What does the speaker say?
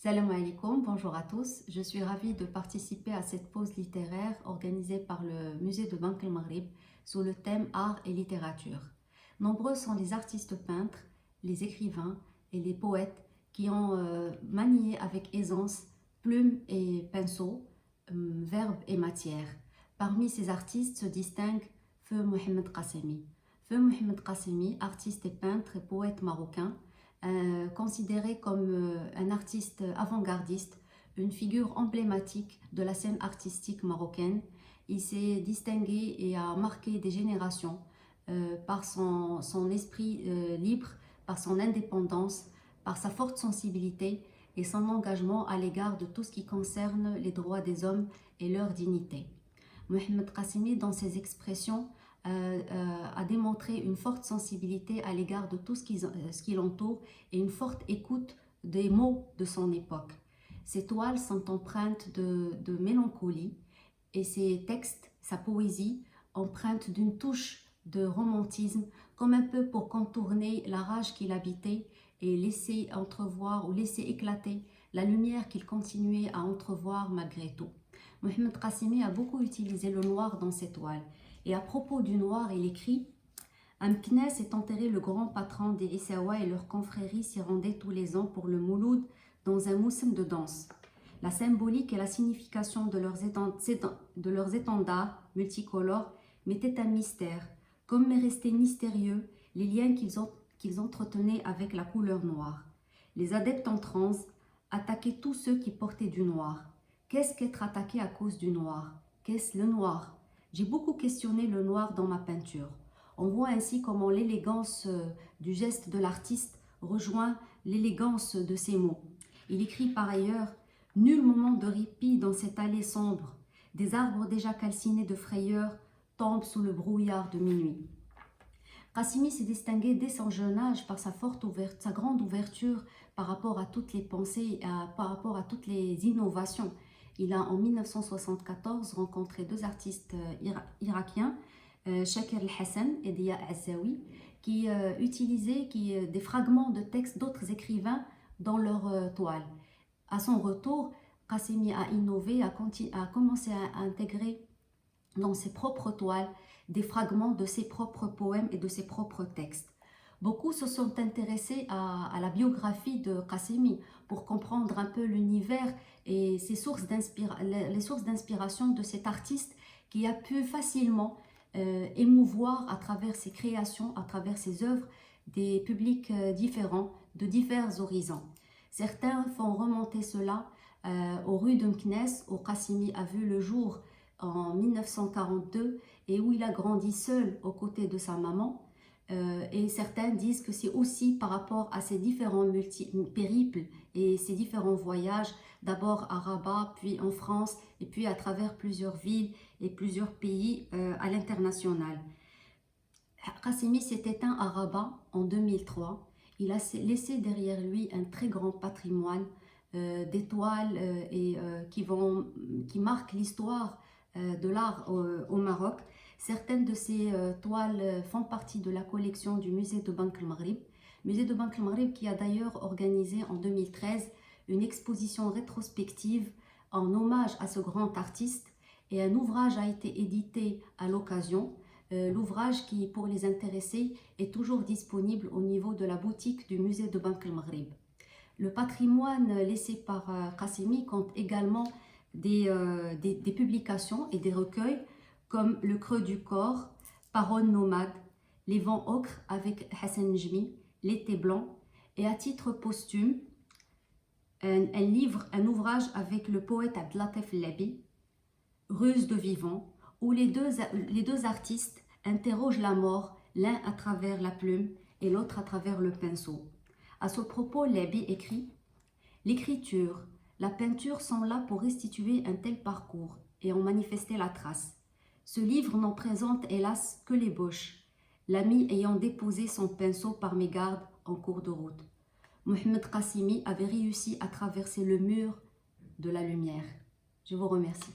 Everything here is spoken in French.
Salam alaikum, bonjour à tous. Je suis ravie de participer à cette pause littéraire organisée par le musée de Banque El Maghrib sous le thème Art et littérature. Nombreux sont les artistes peintres, les écrivains et les poètes qui ont manié avec aisance plumes et pinceaux, verbes et matière. Parmi ces artistes se distingue Feu Mohamed Qassemi. Feu Mohamed Qassemi, artiste et peintre et poète marocain, considéré comme un artiste avant-gardiste, une figure emblématique de la scène artistique marocaine. Il s'est distingué et a marqué des générations par son esprit libre, par son indépendance, par sa forte sensibilité et son engagement à l'égard de tout ce qui concerne les droits des hommes et leur dignité. Mohamed Qassemi, dans ses expressions, a démontré une forte sensibilité à l'égard de tout ce qui l'entoure et une forte écoute des mots de son époque. Ses toiles sont empreintes de mélancolie et ses textes, sa poésie, empreintes d'une touche de romantisme, comme un peu pour contourner la rage qu'il habitait et laisser entrevoir ou laisser éclater la lumière qu'il continuait à entrevoir malgré tout. Mohamed Qassemi a beaucoup utilisé le noir dans ses toiles. Et à propos du noir, il écrit « À Meknès est enterré le grand patron des Essaouas et leur confrérie s'y rendait tous les ans pour le Mouloud dans un moussem de danse. La symbolique et la signification de leurs étendards multicolores mettaient un mystère, comme mais restaient mystérieux les liens qu'ils entretenaient avec la couleur noire. Les adeptes en transe attaquaient tous ceux qui portaient du noir. Qu'est-ce qu'être attaqué à cause du noir? Qu'est-ce le noir? J'ai beaucoup questionné le noir dans ma peinture. On voit ainsi comment l'élégance du geste de l'artiste rejoint l'élégance de ses mots. Il écrit par ailleurs « Nul moment de répit dans cette allée sombre. Des arbres déjà calcinés de frayeur tombent sous le brouillard de minuit. » Qassemi s'est distingué dès son jeune âge par sa grande ouverture par rapport à toutes les pensées, par rapport à toutes les innovations. Il a en 1974 rencontré deux artistes irakiens, Shakir El-Hassan et Dia Azzaoui, qui utilisaient des fragments de textes d'autres écrivains dans leurs toiles. À son retour, Qassemi a innové, a commencé à intégrer dans ses propres toiles des fragments de ses propres poèmes et de ses propres textes. Beaucoup se sont intéressés à la biographie de Qassemi pour comprendre un peu l'univers et les sources d'inspiration de cet artiste qui a pu facilement émouvoir à travers ses créations, à travers ses œuvres, des publics différents, de divers horizons. Certains font remonter cela aux rues de Meknès, où Qassemi a vu le jour en 1942 et où il a grandi seul aux côtés de sa maman. Et certains disent que c'est aussi par rapport à ces différents périples et ces différents voyages, d'abord à Rabat, puis en France, et puis à travers plusieurs villes et plusieurs pays à l'international. Qassemi s'est éteint à Rabat en 2003. Il a laissé derrière lui un très grand patrimoine d'étoiles qui marquent l'histoire de l'art au Maroc. Certaines de ces toiles font partie de la collection du musée de Banque El Maghrib. Musée de Banque El Maghrib qui a d'ailleurs organisé en 2013 une exposition rétrospective en hommage à ce grand artiste et un ouvrage a été édité à l'occasion. L'ouvrage qui, pour les intéressés, est toujours disponible au niveau de la boutique du musée de Banque El Maghrib. Le patrimoine laissé par Qassemi compte également des publications et des recueils comme Le Creux du corps, Paroles nomades, Les vents ocres avec Hassan Njmi, L'été blanc et à titre posthume un ouvrage avec le poète Abdelatif Labi, Ruse de vivant, où les deux artistes interrogent la mort, l'un à travers la plume et l'autre à travers le pinceau. À ce propos, Labi écrit « L'écriture, la peinture sont là pour restituer un tel parcours et en manifester la trace. Ce livre n'en présente hélas que l'ébauche, l'ami ayant déposé son pinceau par mégarde en cours de route. Mohamed Qassemi avait réussi à traverser le mur de la lumière. » Je vous remercie.